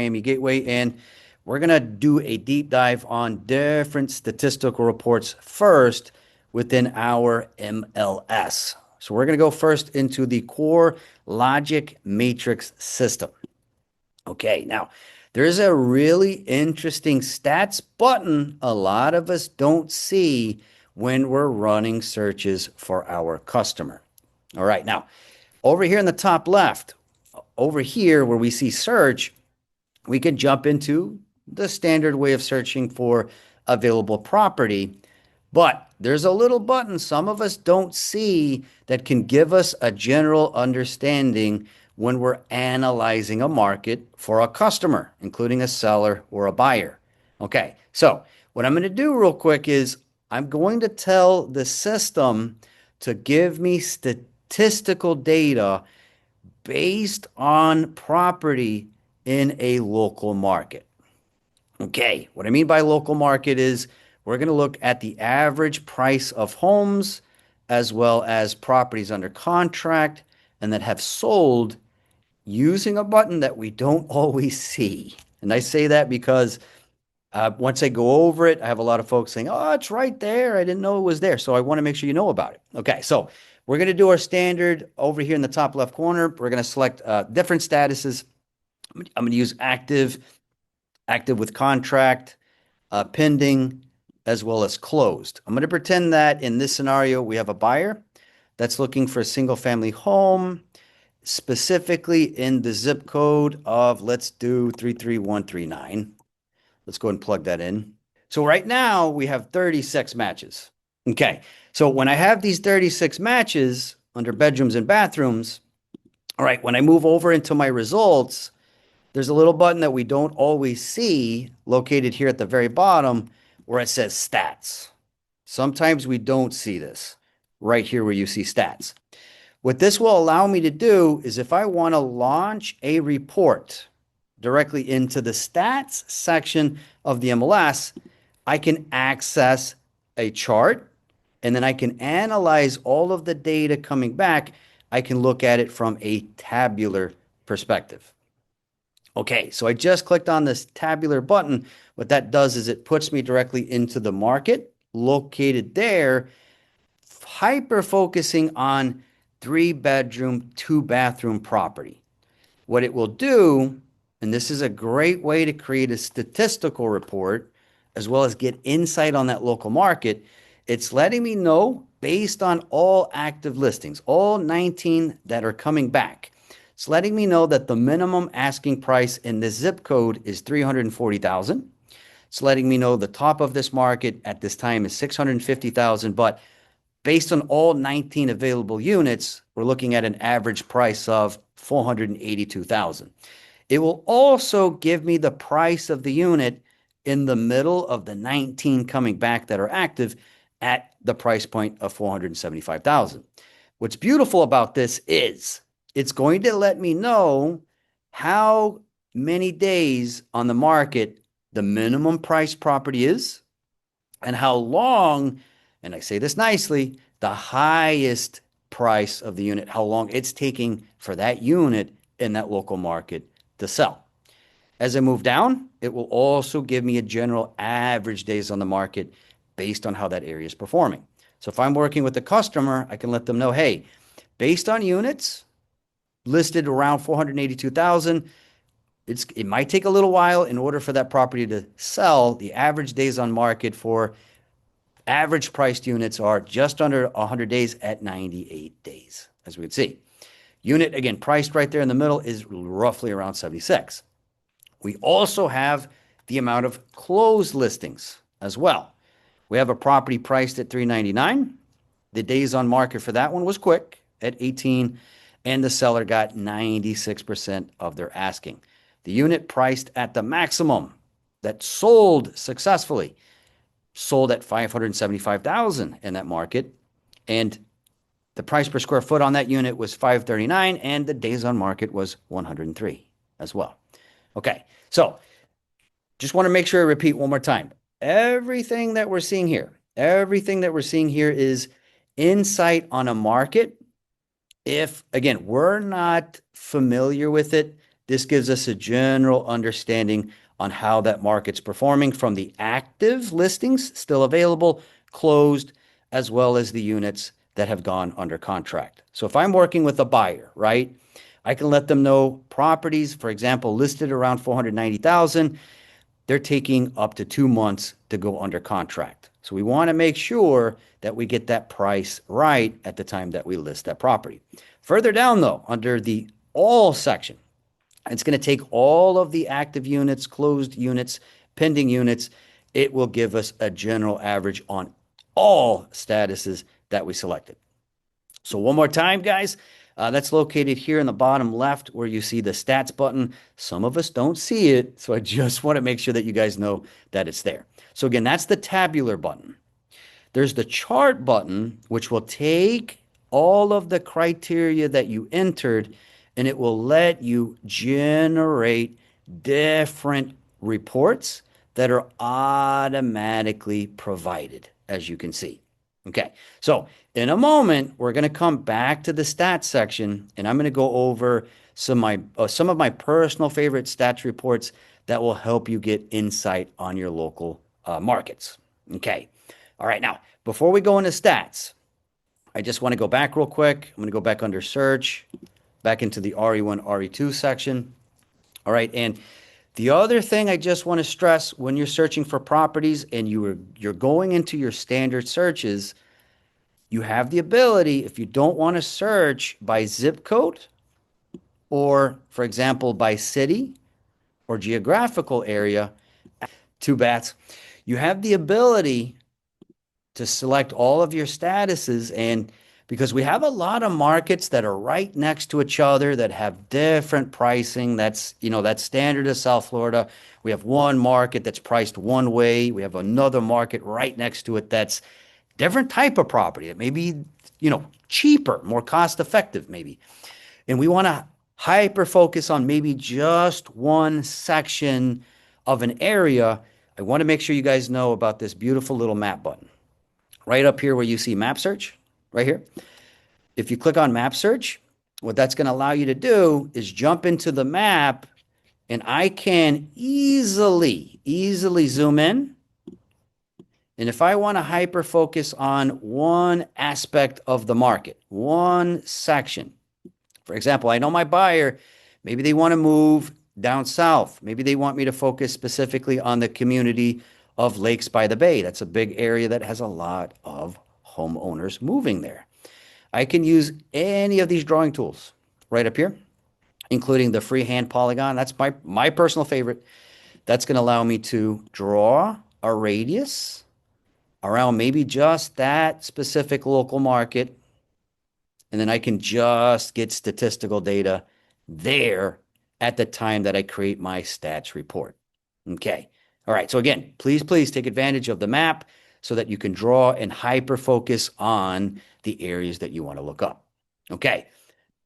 Miami Gateway, and we're going to do a deep dive on different statistical reports first within our MLS. So we're going to go first into the core logic matrix system. Okay, now there's a really interesting stats button a lot of us don't see when we're running searches for our customer. All right, now over here in the top left, over here where we see search, we can jump into the standard way of searching for available property. But there's a little button some of us don't see that can give us a general understanding when we're analyzing a market for a customer, including a seller or a buyer. Okay, so what I'm going to do real quick is I'm going to tell the system to give me statistical data based on property in a local market. Okay, what I mean by local market is we're going to look at the average price of homes as well as properties under contract and that have sold using a button that we don't always see. And I say that because once I go over it, I have a lot of folks saying, oh, it's right there. I didn't know it was there. So I want to make sure you know about it. Okay, so we're going to do our standard over here in the top left corner. We're going to select different statuses. I'm going to use active with contract, pending, as well as closed. I'm going to pretend that in this scenario, we have a buyer that's looking for a single family home, specifically in the zip code of, let's do 33139. Let's go and plug that in. So right now we have 36 matches. Okay. So when I have these 36 matches under bedrooms and bathrooms, all right, when I move over into my results, there's a little button that we don't always see located here at the very bottom where it says stats. Sometimes we don't see this right here where you see stats. What this will allow me to do is if I want to launch a report directly into the stats section of the MLS, I can access a chart and then I can analyze all of the data coming back. I can look at it from a tabular perspective. Okay, so I just clicked on this tabular button. What that does is it puts me directly into the market located there, hyper focusing on 3-bedroom, 2-bathroom property. What it will do, and this is a great way to create a statistical report as well as get insight on that local market, it's letting me know based on all active listings, all 19 that are coming back. It's letting me know that the minimum asking price in this zip code is $340,000. It's letting me know the top of this market at this time is $650,000, but based on all 19 available units, we're looking at an average price of $482,000. It will also give me the price of the unit in the middle of the 19 coming back that are active at the price point of $475,000. What's beautiful about this is it's going to let me know how many days on the market the minimum price property is and how long, and I say this nicely, the highest price of the unit, how long it's taking for that unit in that local market to sell. As I move down, it will also give me a general average days on the market based on how that area is performing. So if I'm working with the customer, I can let them know, hey, based on units listed around 482,000, it might take a little while in order for that property to sell. The average days on market for average priced units are just under 100 days at 98 days, as we would see. Unit, again, priced right there in the middle is roughly around 76. We also have the amount of closed listings as well. We have a property priced at $399. The days on market for that one was quick at 18, and the seller got 96% of their asking. The unit priced at the maximum that sold successfully sold at $575,000 in that market, and the price per square foot on that unit was $539, and the days on market was 103 as well. Okay, so just want to make sure I repeat one more time. Everything that we're seeing here is insight on a market. If, again, we're not familiar with it, This gives us a general understanding on how that market's performing from the active listings still available, closed, as well as the units that have gone under contract. So if I'm working with a buyer, right, I can let them know properties, for example, listed around 490,000, they're taking up to 2 months to go under contract. So we want to make sure that we get that price right at the time that we list that property. Further down though, under the all section, it's going to take all of the active units, closed units, pending units. It will give us a general average on all statuses that we selected. So one more time, guys, that's located here in the bottom left where you see the stats button. Some of us don't see it, so I just want to make sure that you guys know that it's there. So again, that's the tabular button. There's the chart button, which will take all of the criteria that you entered and it will let you generate different reports that are automatically provided, as you can see. Okay, so in a moment, we're going to come back to the stats section and I'm going to go over some of my personal favorite stats reports that will help you get insight on your local markets. Okay, all right, now before we go into stats, I just want to go back real quick. I'm going to go back under search, back into the RE1, RE2 section. All right, and the other thing I just want to stress when you're searching for properties and you're going into your standard searches, you have the ability, if you don't want to search by zip code or, for example, by city or geographical area, two bats, you have the ability to select all of your statuses. And because we have a lot of markets that are right next to each other that have different pricing, that's standard of South Florida. We have one market that's priced one way. We have another market right next to it that's different type of property. It may be, cheaper, more cost effective maybe. And we want to hyper focus on maybe just one section of an area. I want to make sure you guys know about this beautiful little map button. Right up here where you see map search, right here. If you click on map search, what that's going to allow you to do is jump into the map and I can easily zoom in. And if I want to hyper focus on one aspect of the market, one section, for example, I know my buyer, maybe they want to move down south. Maybe they want me to focus specifically on the community of Lakes by the Bay. That's a big area that has a lot of homeowners moving there. I can use any of these drawing tools right up here, including the freehand polygon. That's my personal favorite. That's going to allow me to draw a radius around maybe just that specific local market. And then I can just get statistical data there at the time that I create my stats report. Okay. All right. So again, please take advantage of the map so that you can draw and hyper focus on the areas that you want to look up. Okay.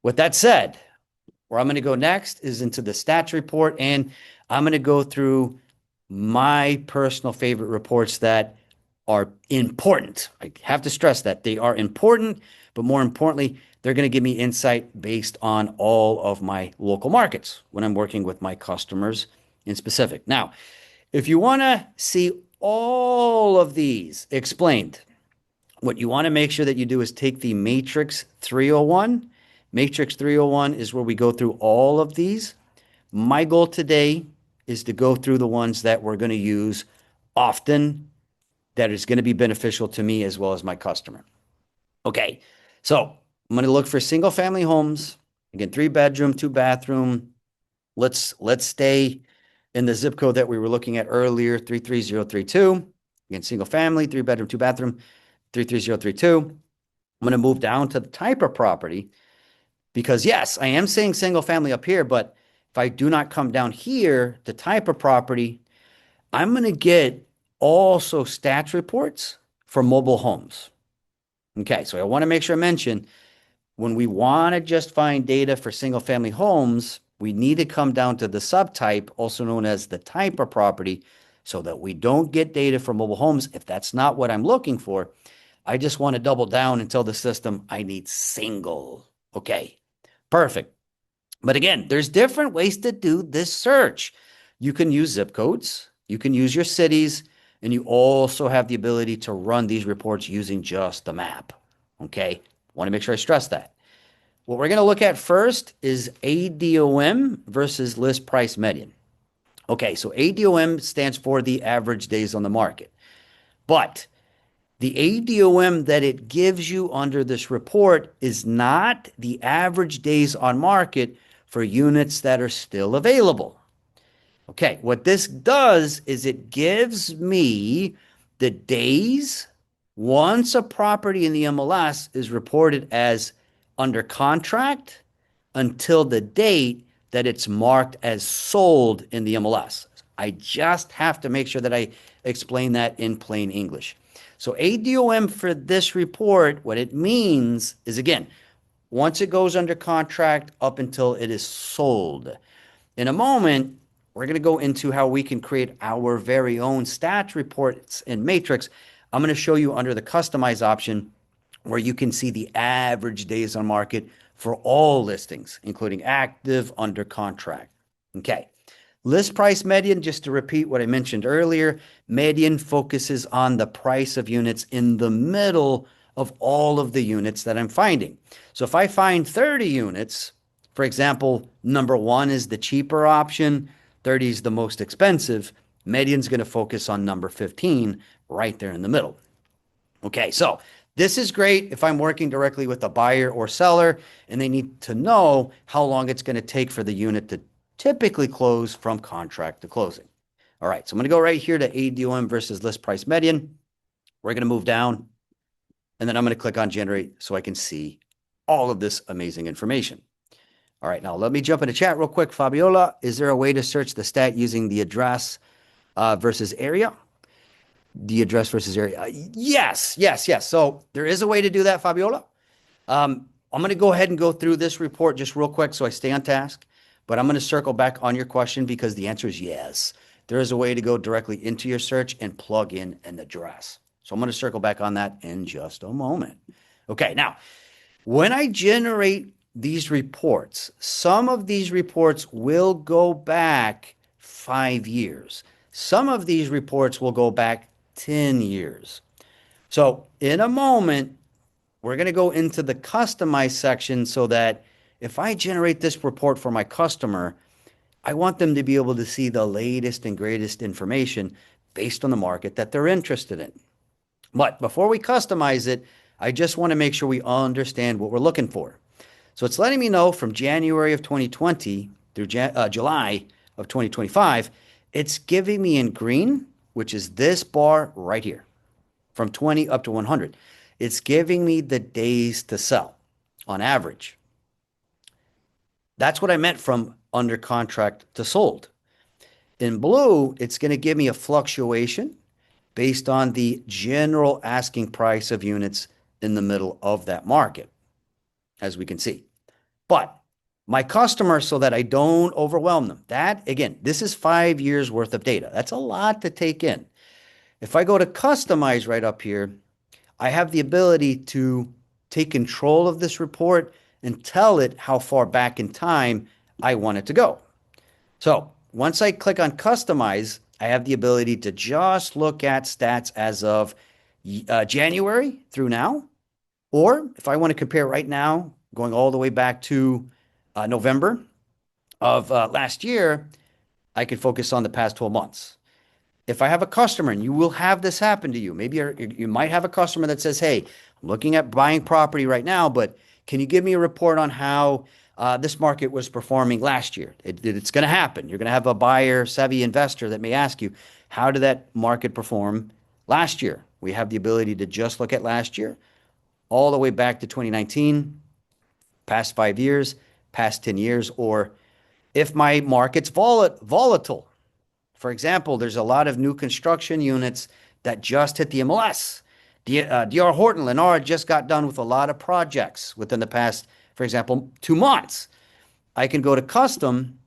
With that said, where I'm going to go next is into the stats report, and I'm going to go through my personal favorite reports that are important. I have to stress that they are important, but more importantly, they're going to give me insight based on all of my local markets when I'm working with my customers in specific. Now, if you want to see all of these explained, what you want to make sure that you do is take the Matrix 301. Matrix 301 is where we go through all of these. My goal today is to go through the ones that we're going to use often, that is going to be beneficial to me as well as my customer. Okay, so I'm going to look for single family homes. Again, 3-bedroom, 2-bathroom. Let's stay in the zip code that we were looking at earlier, 33032. Again, single family, 3-bedroom, 2-bathroom, 33032. I'm going to move down to the type of property because yes, I am saying single family up here, but if I do not come down here, the type of property, I'm going to get also stats reports for mobile homes. Okay, so I want to make sure I mention when we want to just find data for single family homes, we need to come down to the subtype, also known as the type of property, so that we don't get data for mobile homes. If that's not what I'm looking for, I just want to double down and tell the system I need single. Okay, perfect. But again, there's different ways to do this search. You can use zip codes, you can use your cities, and you also have the ability to run these reports using just the map. Okay, want to make sure I stress that. What we're going to look at first is ADOM versus list price median. Okay, so ADOM stands for the average days on the market. But the ADOM that it gives you under this report is not the average days on market for units that are still available. Okay, what this does is it gives me the days once a property in the MLS is reported as under contract until the date that it's marked as sold in the MLS. I just have to make sure that I explain that in plain English. So ADOM for this report, what it means is, again, once it goes under contract up until it is sold. In a moment, we're going to go into how we can create our very own stats reports and matrix. I'm going to show you under the customize option where you can see the average days on market for all listings, including active, under contract. Okay. List price median, just to repeat what I mentioned earlier, median focuses on the price of units in the middle of all of the units that I'm finding. So if I find 30 units, for example, number 1 is the cheaper option, 30 is the most expensive, median's going to focus on number 15 right there in the middle. Okay, so this is great if I'm working directly with a buyer or seller and they need to know how long it's going to take for the unit to typically close from contract to closing. All right, so I'm going to go right here to ADOM versus list price median. We're going to move down, and then I'm going to click on generate so I can see all of this amazing information. All right, now let me jump into chat real quick. Fabiola, is there a way to search the stat using the address versus area? The address versus area. Yes. So there is a way to do that, Fabiola. I'm going to go ahead and go through this report just real quick so I stay on task, but I'm going to circle back on your question because the answer is yes. There is a way to go directly into your search and plug in an address. So I'm going to circle back on that in just a moment. Okay, now, when I generate these reports, some of these reports will go back 5 years. Some of these reports will go back 10 years. So in a moment, we're going to go into the customize section so that if I generate this report for my customer, I want them to be able to see the latest and greatest information based on the market that they're interested in. But before we customize it, I just want to make sure we understand what we're looking for. So it's letting me know from January of 2020 through July of 2025, it's giving me in green, which is this bar right here, from 20 up to 100. It's giving me the days to sell on average. That's what I meant from under contract to sold. In blue, it's going to give me a fluctuation based on the general asking price of units in the middle of that market, as we can see. But my customers, so that I don't overwhelm them, that, again, this is 5 years worth of data. That's a lot to take in. If I go to customize right up here, I have the ability to take control of this report and tell it how far back in time I want it to go. So once I click on customize, I have the ability to just look at stats as of January through now. Or if I want to compare right now, going all the way back to November of last year, I can focus on the past 12 months. If I have a customer, and you will have this happen to you, maybe you might have a customer that says, hey, I'm looking at buying property right now, but can you give me a report on how this market was performing last year? It's going to happen. You're going to have a buyer, savvy investor that may ask you, how did that market perform last year? We have the ability to just look at last year, all the way back to 2019, past 5 years, past 10 years, or if my market's volatile. For example, there's a lot of new construction units that just hit the MLS. D.R. Horton, Lenora just got done with a lot of projects within the past, for example, 2 months. I can go to custom,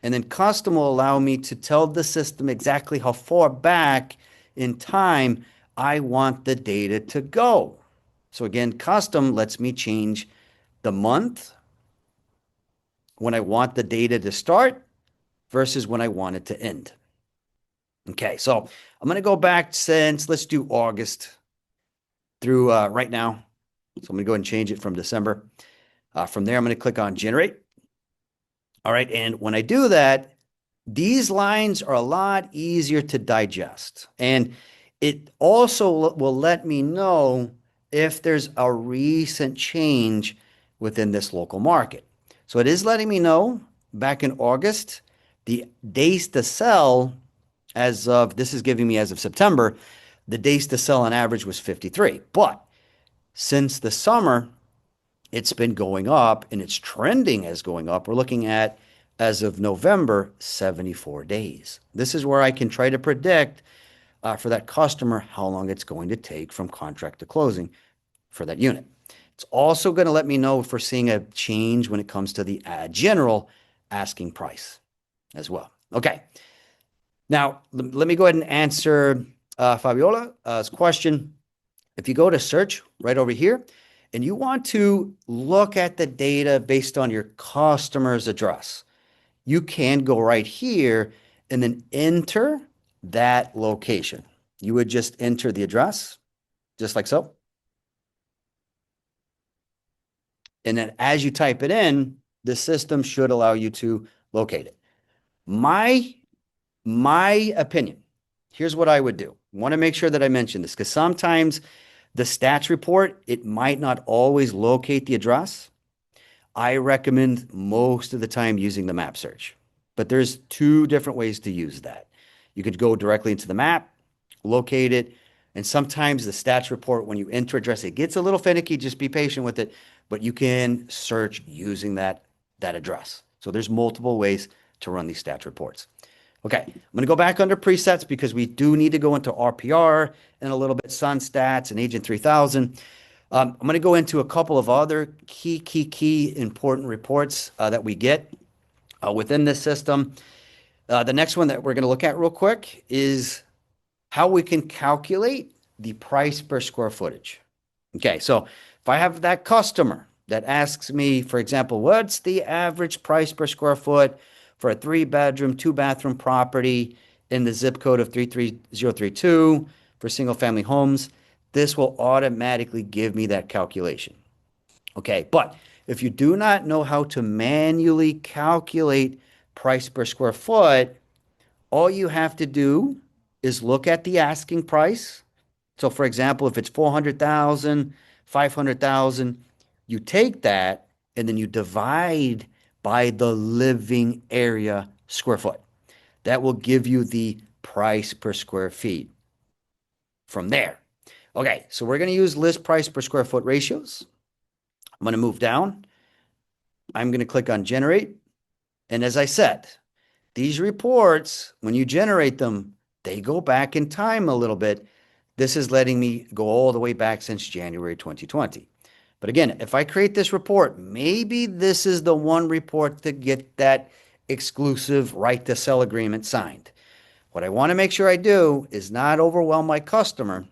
and then custom will allow me to tell the system exactly how far back in time I want the data to go. So again, custom lets me change the month when I want the data to start versus when I want it to end. Okay, so I'm going to go back since, let's do August through right now. So I'm going to go ahead and change it from December. From there, I'm going to click on generate. All right, and when I do that, these lines are a lot easier to digest. And it also will let me know if there's a recent change within this local market. So it is letting me know back in August, the days to sell as of, this is giving me as of September, the days to sell on average was 53. But since the summer, it's been going up and it's trending as going up. We're looking at, as of November, 74 days. This is where I can try to predict for that customer how long it's going to take from contract to closing for that unit. It's also going to let me know if we're seeing a change when it comes to the general asking price as well. Okay. Now, let me go ahead and answer Fabiola's question. If you go to search right over here, and you want to look at the data based on your customer's address, you can go right here and then enter that location. You would just enter the address, just like so. And then as you type it in, the system should allow you to locate it. My opinion, here's what I would do. I want to make sure that I mention this because sometimes the stats report, it might not always locate the address. I recommend most of the time using the map search, but there's two different ways to use that. You could go directly into the map, locate it, and sometimes the stats report, when you enter address, it gets a little finicky. Just be patient with it, but you can search using that address. So there's multiple ways to run these stats reports. Okay, I'm going to go back under presets because we do need to go into RPR and a little bit SunStats and Agent 3000. I'm going to go into a couple of other key important reports that we get within this system. The next one that we're going to look at real quick is how we can calculate the price per square footage. Okay, so if I have that customer that asks me, for example, what's the average price per square foot for a 3-bedroom, 2-bathroom property in the zip code of 33032 for single family homes, this will automatically give me that calculation. Okay, but if you do not know how to manually calculate price per square foot, all you have to do is look at the asking price. So for example, if it's 400,000, 500,000, you take that and then you divide by the living area square foot. That will give you the price per square feet from there. Okay, so we're going to use list price per square foot ratios. I'm going to move down. I'm going to click on generate. And as I said, these reports, when you generate them, they go back in time a little bit. This is letting me go all the way back since January 2020. But again, if I create this report, maybe this is the one report to get that exclusive right to sell agreement signed. What I want to make sure I do is not overwhelm my customer.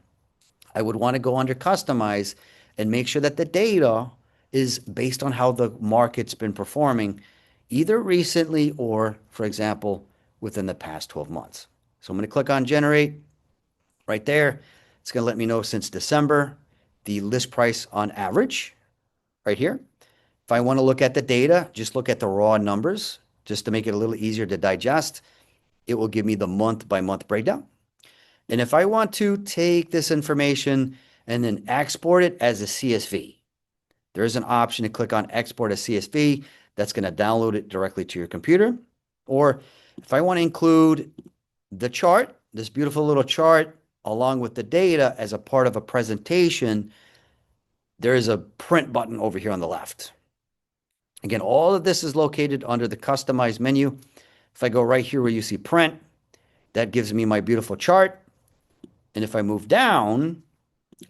I would want to go under customize and make sure that the data is based on how the market's been performing, either recently or, for example, within the past 12 months. So I'm going to click on generate right there. It's going to let me know since December, the list price on average right here. If I want to look at the data, just look at the raw numbers just to make it a little easier to digest. It will give me the month by month breakdown. And if I want to take this information and then export it as a CSV, there is an option to click on export as CSV. That's going to download it directly to your computer. Or if I want to include the chart, this beautiful little chart, along with the data as a part of a presentation, there is a print button over here on the left. Again, all of this is located under the customize menu. If I go right here where you see print, that gives me my beautiful chart. And if I move down,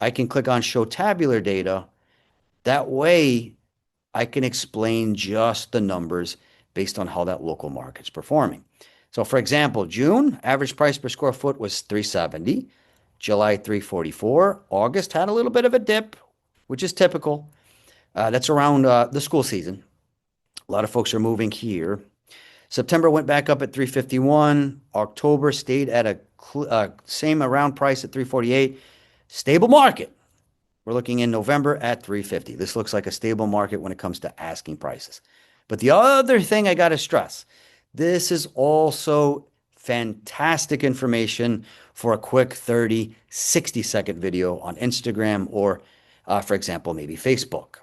I can click on show tabular data. That way I can explain just the numbers based on how that local market's performing. So for example, June, average price per square foot was $370. July, $344. August had a little bit of a dip, which is typical. That's around the school season. A lot of folks are moving here. September went back up at 351. October stayed at a same around price at 348. Stable market. We're looking in November at 350. This looks like a stable market when it comes to asking prices. But the other thing I got to stress, this is also fantastic information for a quick 30, 60-second video on Instagram or, for example, maybe Facebook.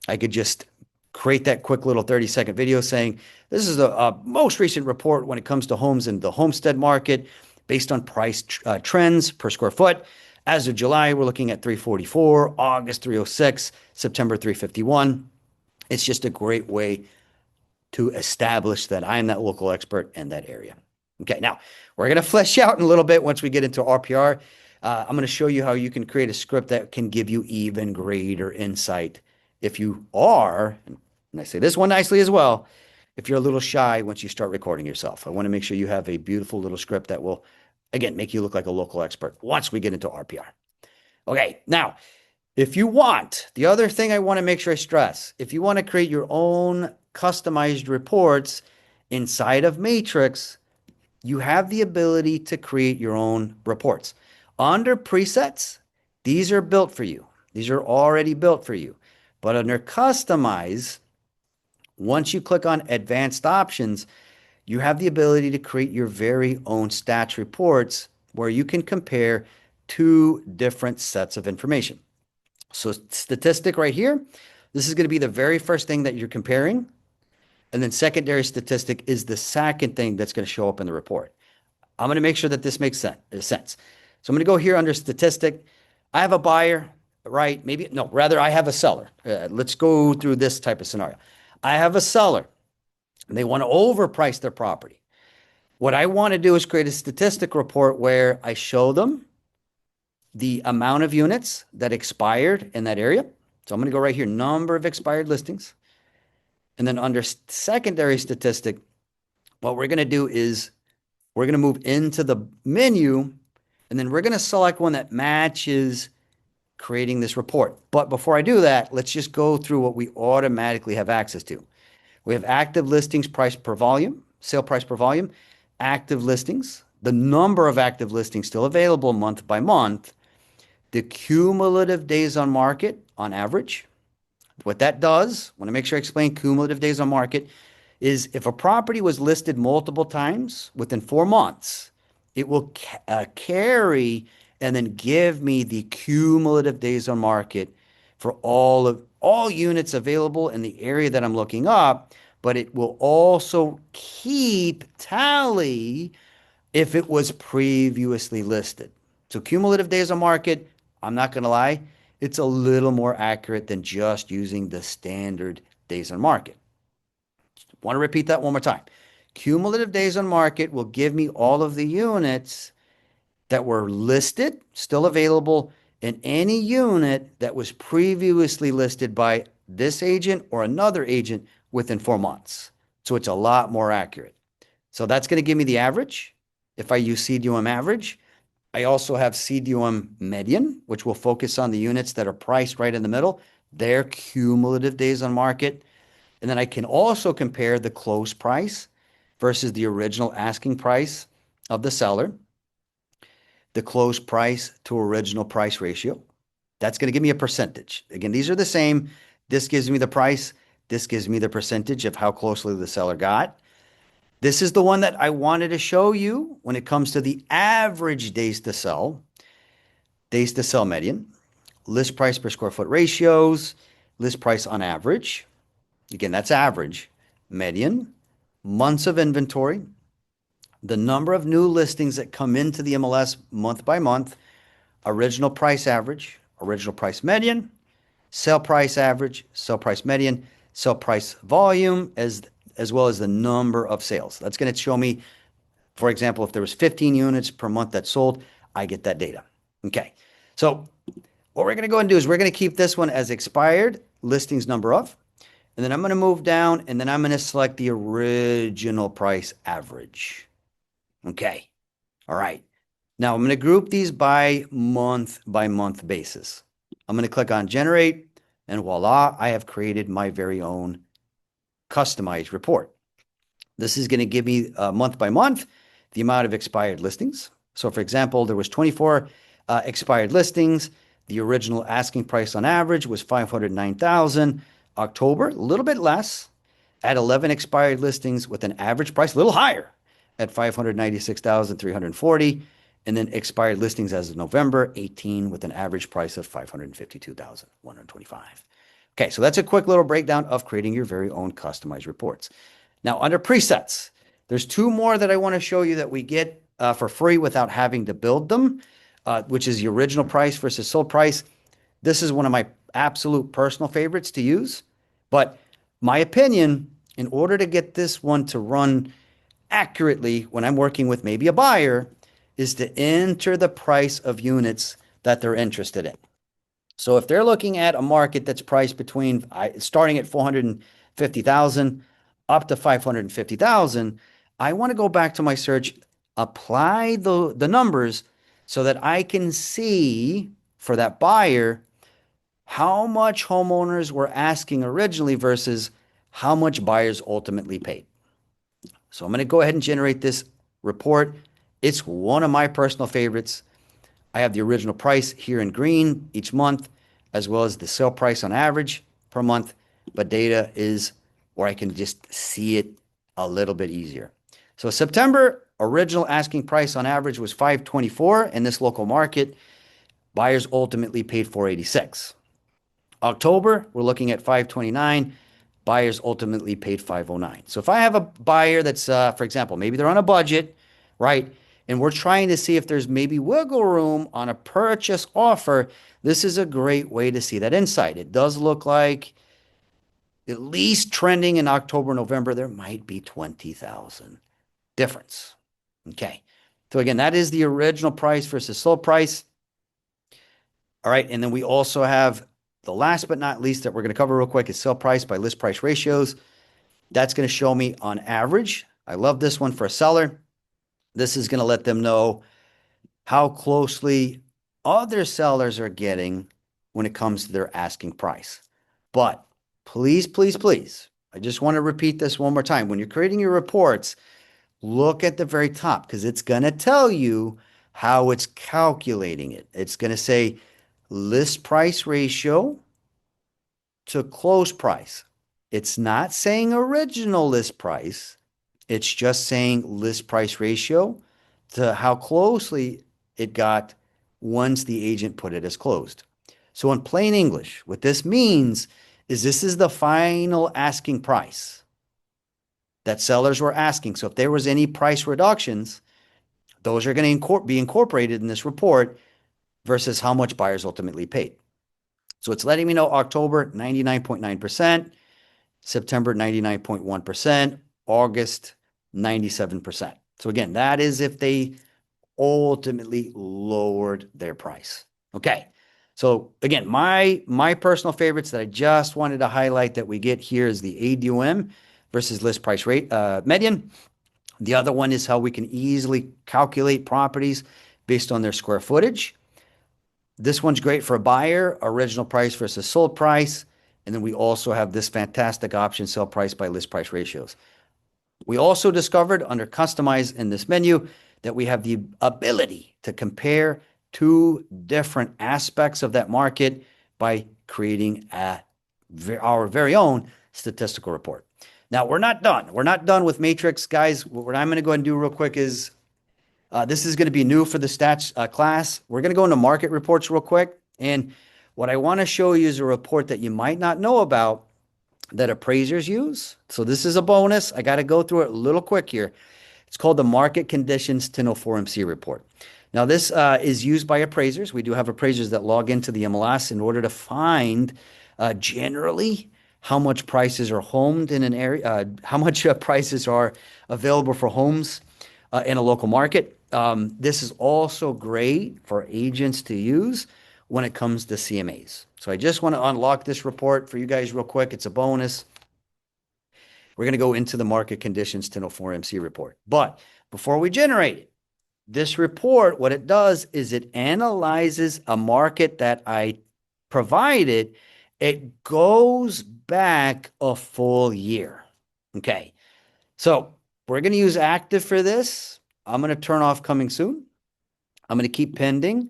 I could just create that quick little 30-second video saying, this is the most recent report when it comes to homes in the homestead market based on price trends per square foot. As of July, we're looking at 344, August 306, September 351. It's just a great way to establish that I'm that local expert in that area. Okay, now we're going to flesh out in a little bit once we get into RPR. I'm going to show you how you can create a script that can give you even greater insight if you are, and I say this one nicely as well, if you're a little shy once you start recording yourself. I want to make sure you have a beautiful little script that will, again, make you look like a local expert once we get into RPR. Okay, now, if you want, the other thing I want to make sure I stress, if you want to create your own customized reports inside of Matrix, you have the ability to create your own reports. Under presets, these are built for you. These are already built for you. But under customize, once you click on advanced options, you have the ability to create your very own stats reports where you can compare two different sets of information. So statistic right here, this is going to be the very first thing that you're comparing. And then secondary statistic is the second thing that's going to show up in the report. I'm going to make sure that this makes sense. So I'm going to go here under statistic. I have a buyer, right? Maybe, no, rather I have a seller. Let's go through this type of scenario. I have a seller and they want to overprice their property. What I want to do is create a statistic report where I show them the amount of units that expired in that area. So I'm going to go right here, number of expired listings. And then under secondary statistic, what we're going to do is we're going to move into the menu, and then we're going to select one that matches creating this report. But before I do that, let's just go through what we automatically have access to. We have active listings, price per volume, sale price per volume, active listings, the number of active listings still available month by month, the cumulative days on market on average. What that does, I want to make sure I explain cumulative days on market, is if a property was listed multiple times within 4 months, it will carry and then give me the cumulative days on market for all units available in the area that I'm looking up, but it will also keep tally if it was previously listed. So cumulative days on market, I'm not going to lie, it's a little more accurate than just using the standard days on market. Want to repeat that one more time. Cumulative days on market will give me all of the units that were listed, still available, in any unit that was previously listed by this agent or another agent within 4 months. So it's a lot more accurate. So that's going to give me the average. If I use CDOM average, I also have CDOM median, which will focus on the units that are priced right in the middle, their cumulative days on market. And then I can also compare the close price versus the original asking price of the seller, the close price to original price ratio. That's going to give me a percentage. Again, these are the same. This gives me the price. This gives me the percentage of how closely the seller got. This is the one that I wanted to show you when it comes to the average days to sell median, list price per square foot ratios, list price on average. Again, that's average, median, months of inventory, the number of new listings that come into the MLS month by month, original price average, original price median, sale price average, sale price median, sale price volume, as well as the number of sales. That's going to show me, for example, if there was 15 units per month that sold, I get that data. Okay, so what we're going to go and do is we're going to keep this one as expired, listings number of, and then I'm going to move down, and then I'm going to select the original price average. Okay, all right. Now I'm going to group these by month basis. I'm going to click on generate, and voila, I have created my very own customized report. This is going to give me month by month the amount of expired listings. So for example, there was 24 expired listings. The original asking price on average was $509,000. October, a little bit less, at 11 expired listings with an average price a little higher at $596,340. And then expired listings as of November, 18 with an average price of $552,125. Okay, so that's a quick little breakdown of creating your very own customized reports. Now, under presets, there's two more that I want to show you that we get for free without having to build them, which is the original price versus sold price. This is one of my absolute personal favorites to use. But my opinion, in order to get this one to run accurately when I'm working with maybe a buyer, is to enter the price of units that they're interested in. So if they're looking at a market that's priced between starting at 450,000 up to 550,000, I want to go back to my search, apply the numbers so that I can see for that buyer how much homeowners were asking originally versus how much buyers ultimately paid. So I'm going to go ahead and generate this report. It's one of my personal favorites. I have the original price here in green each month, as well as the sale price on average per month, but data is where I can just see it a little bit easier. So September, original asking price on average was $524 in this local market. Buyers ultimately paid $486. October, we're looking at $529. Buyers ultimately paid $509. So if I have a buyer that's, for example, maybe they're on a budget, right? And we're trying to see if there's maybe wiggle room on a purchase offer, this is a great way to see that insight. It does look like at least trending in October, November, there might be 20,000 difference. Okay. So again, that is the original price versus sold price. All right. And then we also have the last but not least that we're going to cover real quick is sale price by list price ratios. That's going to show me on average. I love this one for a seller. This is going to let them know how closely other sellers are getting when it comes to their asking price. But please, please, please, I just want to repeat this one more time. When you're creating your reports, look at the very top because it's going to tell you how it's calculating it. It's going to say list price ratio to close price. It's not saying original list price. It's just saying list price ratio to how closely it got once the agent put it as closed. So in plain English, what this means is this is the final asking price that sellers were asking. So if there was any price reductions, those are going to be incorporated in this report versus how much buyers ultimately paid. So it's letting me know October 99.9%, September 99.1%, August 97%. So again, that is if they ultimately lowered their price. Okay. So again, my personal favorites that I just wanted to highlight that we get here is the ADOM versus list price rate median. The other one is how we can easily calculate properties based on their square footage. This one's great for a buyer, original price versus sold price. And then we also have this fantastic option, sell price by list price ratios. We also discovered under customize in this menu that we have the ability to compare two different aspects of that market by creating our very own statistical report. Now, we're not done. We're not done with Matrix, guys. What I'm going to go ahead and do real quick is this is going to be new for the stats class. We're going to go into market reports real quick. And what I want to show you is a report that you might not know about that appraisers use. So this is a bonus. I got to go through it a little quick here. It's called the Market Conditions 1004MC report. Now, this is used by appraisers. We do have appraisers that log into the MLS in order to find generally how much prices are homed in an area, how much prices are available for homes in a local market. This is also great for agents to use when it comes to CMAs. So I just want to unlock this report for you guys real quick. It's a bonus. We're going to go into the Market Conditions 1004MC report. But before we generate it, this report, what it does is it analyzes a market that I provided. It goes back a full year. Okay. So we're going to use active for this. I'm going to turn off coming soon. I'm going to keep pending,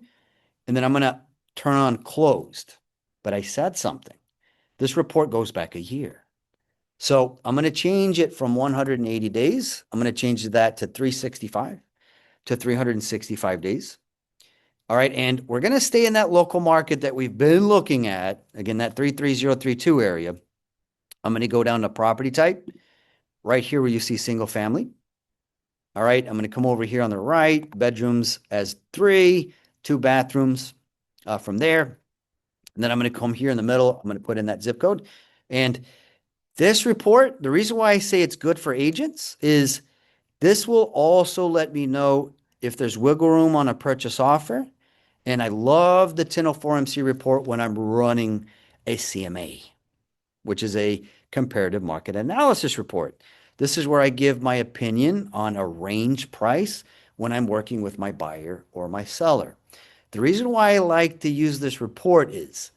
and then I'm going to turn on closed. But I said something. This report goes back a year. So I'm going to change it from 180 days. I'm going to change that to 365 to 365 days. All right. And we're going to stay in that local market that we've been looking at. Again, that 33032 area. I'm going to go down to property type right here where you see single family. All right. I'm going to come over here on the right, bedrooms as 3, 2 bathrooms from there. And then I'm going to come here in the middle. I'm going to put in that zip code. And this report, the reason why I say it's good for agents is this will also let me know if there's wiggle room on a purchase offer. And I love the 1004MC report when I'm running a CMA, which is a comparative market analysis report. This is where I give my opinion on a range price when I'm working with my buyer or my seller. The reason why I like to use this report is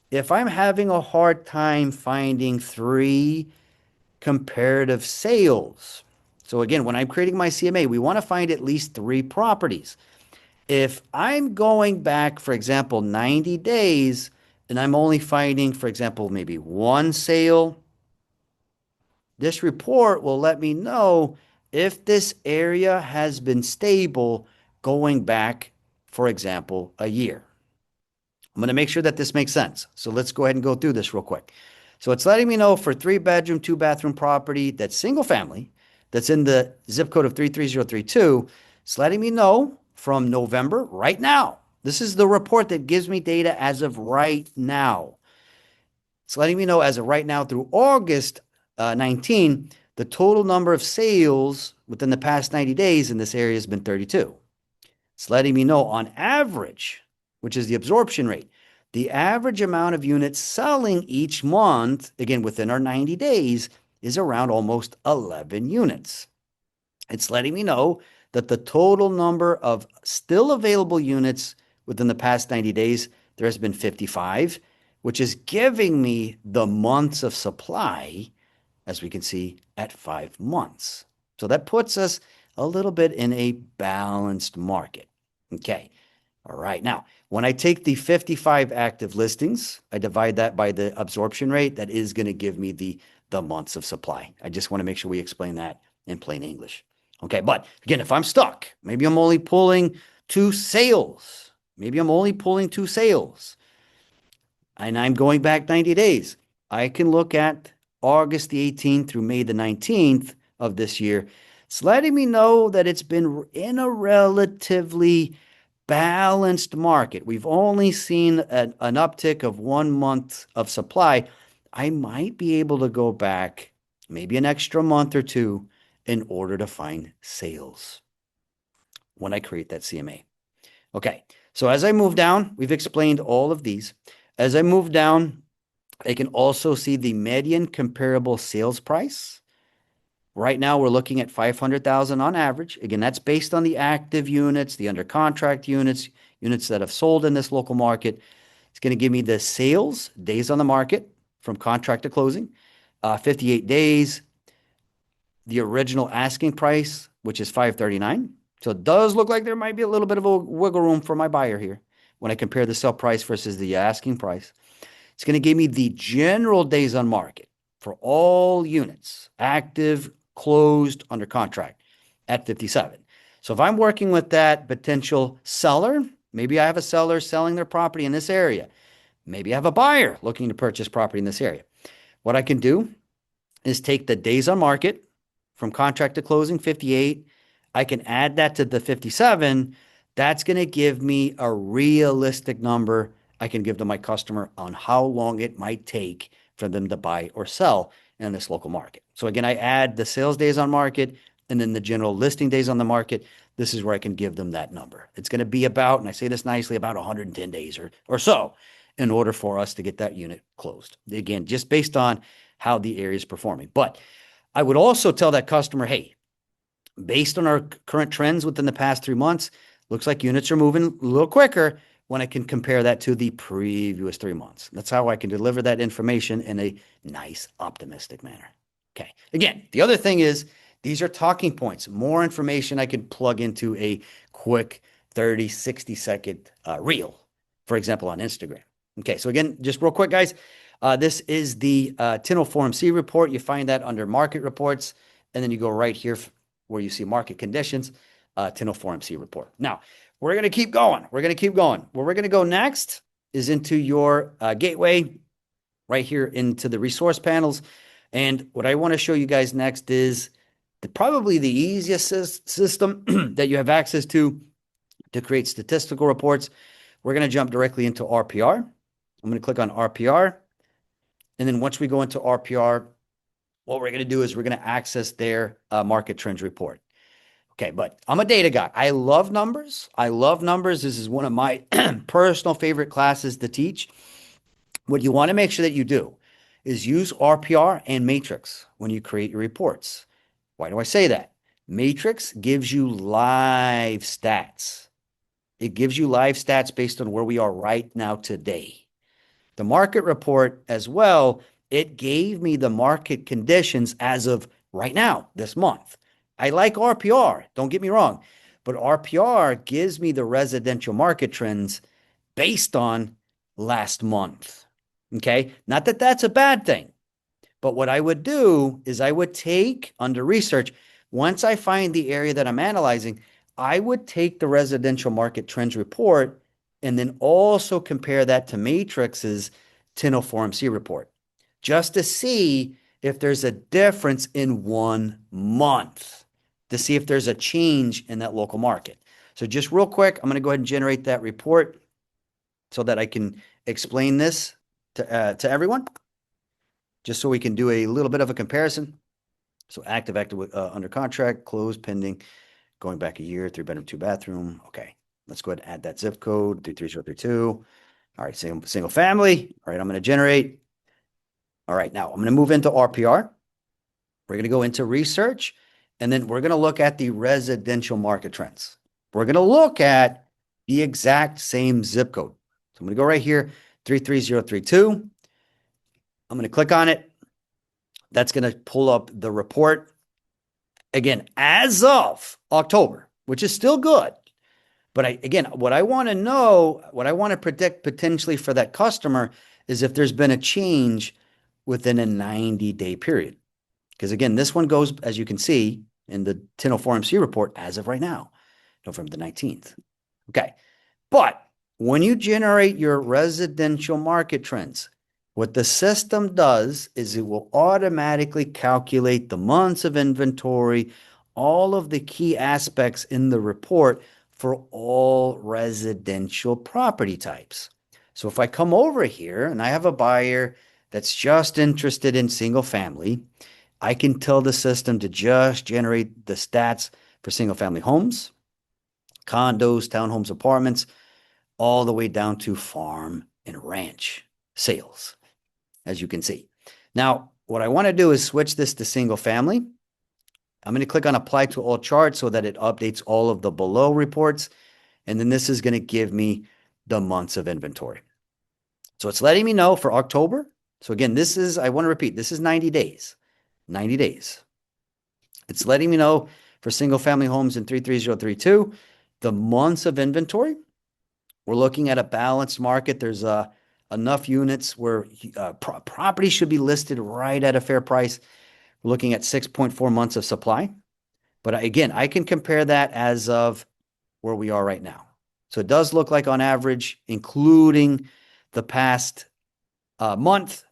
if I'm having a hard time finding 3 comparative sales. So again, when I'm creating my CMA, we want to find at least 3 properties. If I'm going back, for example, 90 days, and I'm only finding, for example, maybe 1 sale, this report will let me know if this area has been stable going back, for example, a year. I'm going to make sure that this makes sense. So let's go ahead and go through this real quick. So it's letting me know for 3-bedroom, 2-bathroom property that's single family, that's in the zip code of 33032. It's letting me know from November right now. This is the report that gives me data as of right now. It's letting me know as of right now through August 19, the total number of sales within the past 90 days in this area has been 32. It's letting me know on average, which is the absorption rate, the average amount of units selling each month, again, within our 90 days, is around almost 11 units. It's letting me know that the total number of still available units within the past 90 days, there has been 55, which is giving me the months of supply, as we can see, at 5 months. So that puts us a little bit in a balanced market. Okay. All right. Now, when I take the 55 active listings, I divide that by the absorption rate. That is going to give me the months of supply. I just want to make sure we explain that in plain English. Okay. But again, if I'm stuck, maybe I'm only pulling 2 sales. Maybe I'm only pulling 2 sales. And I'm going back 90 days. I can look at August the 18th through May the 19th of this year. It's letting me know that it's been in a relatively balanced market. We've only seen an uptick of 1 month of supply. I might be able to go back maybe an extra month or 2 in order to find sales when I create that CMA. Okay, so as I move down, we've explained all of these. As I move down, I can also see the median comparable sales price. Right now, we're looking at 500,000 on average. Again, that's based on the active units, the under contract units, units that have sold in this local market. It's going to give me the sales days on the market from contract to closing, 58 days, the original asking price, which is 539. So it does look like there might be a little bit of a wiggle room for my buyer here when I compare the sell price versus the asking price. It's going to give me the general days on market for all units, active, closed, under contract at 57. So if I'm working with that potential seller, maybe I have a seller selling their property in this area. Maybe I have a buyer looking to purchase property in this area. What I can do is take the days on market from contract to closing, 58. I can add that to the 57. That's going to give me a realistic number I can give to my customer on how long it might take for them to buy or sell in this local market. So again, I add the sales days on market and then the general listing days on the market. This is where I can give them that number. It's going to be about, and I say this nicely, about 110 days or so in order for us to get that unit closed. Again, just based on how the area is performing. But I would also tell that customer, hey, based on our current trends within the past 3 months, looks like units are moving a little quicker when I can compare that to the previous 3 months. That's how I can deliver that information in a nice, optimistic manner. Okay. Again, the other thing is these are talking points, more information I could plug into a quick 30, 60-second reel, for example, on Instagram. Okay. So again, just real quick, guys, this is the TINO Forum C report. You find that under market reports, and then you go right here where you see market conditions, TINO Forum C report. Now, we're going to keep going. We're going to keep going. Where we're going to go next is into your gateway, right here into the resource panels. And what I want to show you guys next is probably the easiest system that you have access to create statistical reports. We're going to jump directly into RPR. I'm going to click on RPR. And then once we go into RPR, what we're going to do is we're going to access their market trends report. Okay, but I'm a data guy. I love numbers. I love numbers. This is one of my personal favorite classes to teach. What you want to make sure that you do is use RPR and Matrix when you create your reports. Why do I say that? Matrix gives you live stats. It gives you live stats based on where we are right now today. The market report as well, it gave me the market conditions as of right now, this month. I like RPR, don't get me wrong, but RPR gives me the residential market trends based on last month. Okay, not that that's a bad thing, but what I would do is I would take under research, once I find the area that I'm analyzing, I would take the residential market trends report and then also compare that to Matrix's TINO Forum C report, just to see if there's a difference in 1 month, to see if there's a change in that local market. So just real quick, I'm going to go ahead and generate that report so that I can explain this to everyone, just so we can do a little bit of a comparison. So active, under contract, closed, pending, going back a year, 3-bedroom, 2-bathroom. Okay, let's go ahead and add that zip code, 33032. All right, single family. All right, I'm going to generate. All right, now I'm going to move into RPR. We're going to go into research, and then we're going to look at the residential market trends. We're going to look at the exact same zip code. So I'm going to go right here, 33032. I'm going to click on it. That's going to pull up the report. Again, as of October, which is still good. But again, what I want to know, what I want to predict potentially for that customer is if there's been a change within a 90-day period. Because again, this one goes, as you can see, in the TINO Forum C report as of right now, November the 19th. Okay. But when you generate your residential market trends, what the system does is it will automatically calculate the months of inventory, all of the key aspects in the report for all residential property types. So if I come over here and I have a buyer that's just interested in single family, I can tell the system to just generate the stats for single family homes, condos, townhomes, apartments, all the way down to farm and ranch sales, as you can see. Now, what I want to do is switch this to single family. I'm going to click on apply to all charts so that it updates all of the below reports. And then this is going to give me the months of inventory. So it's letting me know for October. So again, this is, I want to repeat, this is 90 days. 90 days. It's letting me know for single family homes in 33032, the months of inventory. We're looking at a balanced market. There's enough units where property should be listed right at a fair price. We're looking at 6.4 months of supply. But again, I can compare that as of where we are right now. So it does look like on average, including the past month,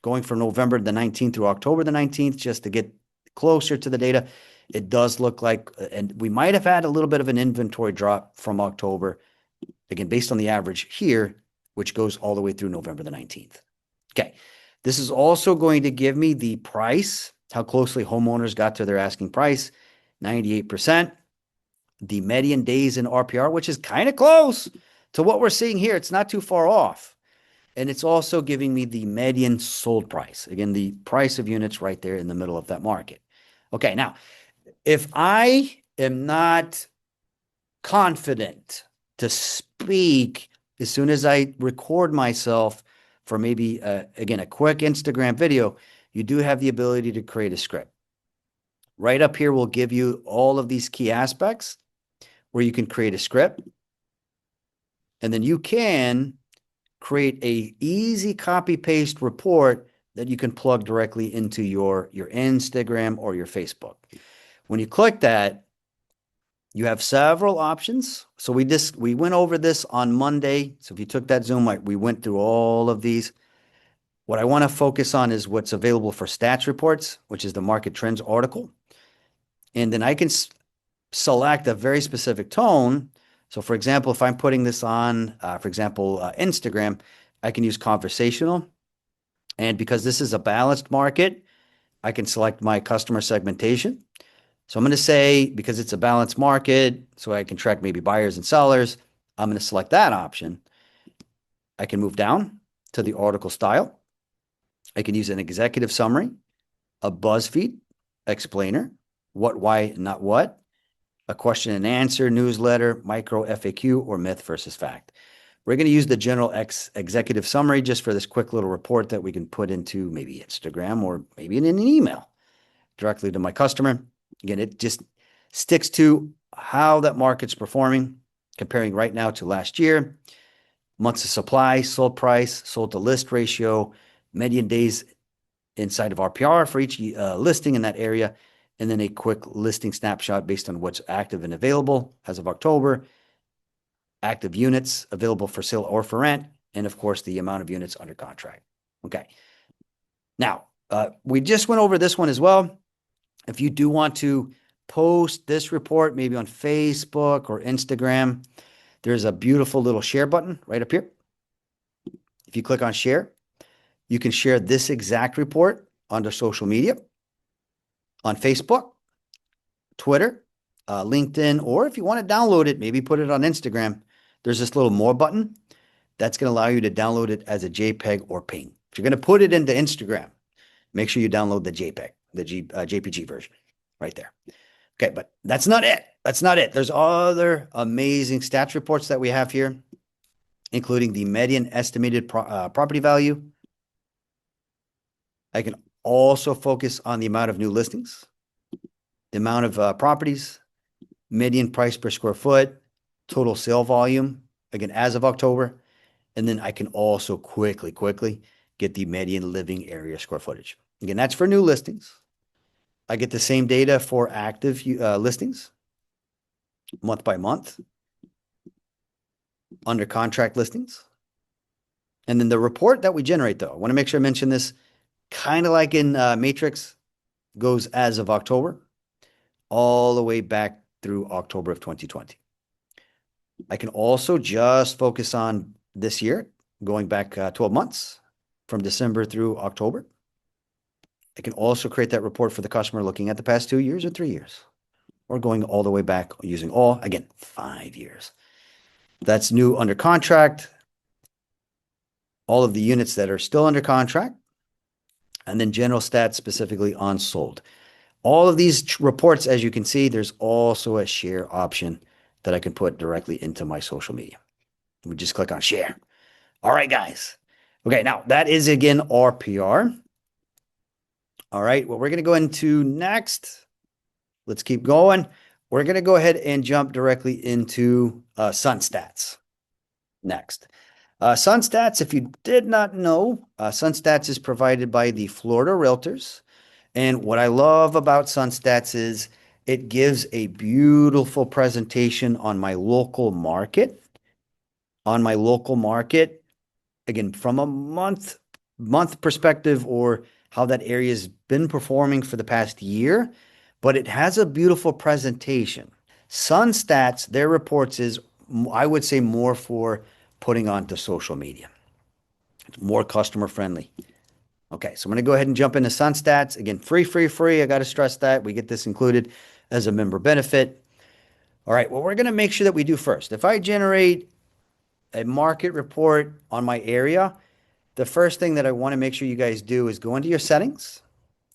going from November the 19th through October the 19th, just to get closer to the data, it does look like, and we might have had a little bit of an inventory drop from October, again, based on the average here, which goes all the way through November the 19th. Okay. This is also going to give me the price, how closely homeowners got to their asking price, 98%. The median days in RPR, which is kind of close to what we're seeing here. It's not too far off. And it's also giving me the median sold price. Again, the price of units right there in the middle of that market. Okay, now, if I am not confident to speak as soon as I record myself for maybe, again, a quick Instagram video, you do have the ability to create a script. Right up here, we'll give you all of these key aspects where you can create a script. And then you can create a easy copy paste report that you can plug directly into your Instagram or your Facebook. When you click that, you have several options. So we went over this on Monday. So if you took that Zoom, we went through all of these. What I want to focus on is what's available for stats reports, which is the market trends article. And then I can select a very specific tone. So for example, if I'm putting this on, for example, Instagram, I can use conversational. And because this is a balanced market, I can select my customer segmentation. So I'm going to say, because it's a balanced market, so I can track maybe buyers and sellers, I'm going to select that option. I can move down to the article style. I can use an executive summary, a BuzzFeed explainer, what, why, not what, a question and answer, newsletter, micro FAQ, or myth versus fact. We're going to use the general executive summary just for this quick little report that we can put into maybe Instagram or maybe in an email directly to my customer. Again, it just sticks to how that market's performing, comparing right now to last year, months of supply, sold price, sold to list ratio, median days inside of RPR for each listing in that area, and then a quick listing snapshot based on what's active and available as of October, active units available for sale or for rent, and of course, the amount of units under contract. Okay. Now, we just went over this one as well. If you do want to post this report, maybe on Facebook or Instagram, there's a beautiful little share button right up here. If you click on share, you can share this exact report onto social media, on Facebook, Twitter, LinkedIn, or if you want to download it, maybe put it on Instagram, there's this little more button that's going to allow you to download it as a JPEG or PNG. If you're going to put it into Instagram, make sure you download the JPEG, the JPG version right there. Okay, but that's not it. That's not it. There's other amazing stats reports that we have here, including the median estimated property value. I can also focus on the amount of new listings, the amount of properties, median price per square foot, total sale volume, again, as of October. And then I can also quickly get the median living area square footage. Again, that's for new listings. I get the same data for active listings, month by month, under contract listings. And then the report that we generate, though, I want to make sure I mention this, kind of like in Matrix, goes as of October, all the way back through October of 2020. I can also just focus on this year, going back 12 months from December through October. I can also create that report for the customer looking at the past 2 years or 3 years, or going all the way back using all, again, 5 years. That's new under contract, all of the units that are still under contract, and then general stats specifically on sold. All of these reports, as you can see, there's also a share option that I can put directly into my social media. We just click on share. All right, guys. Okay, now that is again RPR. All right, what we're going to go into next, let's keep going. We're going to go ahead and jump directly into SunStats next. SunStats, if you did not know, SunStats is provided by the Florida Realtors. And what I love about SunStats is it gives a beautiful presentation on my local market. Again, from a month perspective, or how that area has been performing for the past year, but it has a beautiful presentation. SunStats, their reports is, I would say, more for putting onto social media. It's more customer friendly. Okay, so I'm going to go ahead and jump into SunStats. Again, free. I got to stress that. We get this included as a member benefit. All right, what we're going to make sure that we do first, if I generate a market report on my area, the first thing that I want to make sure you guys do is go into your settings.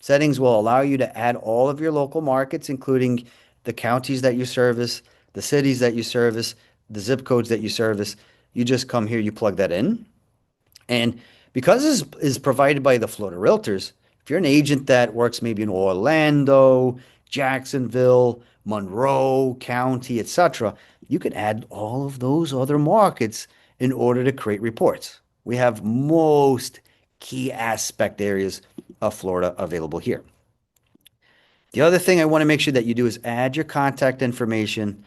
Settings will allow you to add all of your local markets, including the counties that you service, the cities that you service, the zip codes that you service. You just come here, you plug that in. And because this is provided by the Florida Realtors, If you're an agent that works maybe in Orlando, Jacksonville, Monroe County, etc., you could add all of those other markets in order to create reports. We have most key aspect areas of Florida available here. The other thing I want to make sure that you do is add your contact information,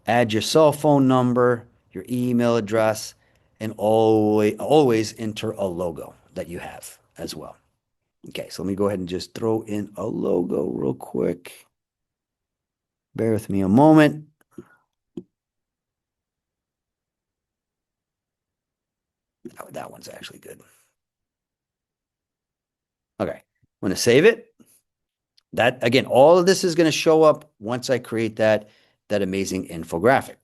add your cell phone number, your email address, and always enter a logo that you have as well. Okay, so let me go ahead and just throw in a logo real quick. Bear with me a moment. That one's actually good. Okay, I'm going to save it. That again, all of this is going to show up once I create that amazing infographic.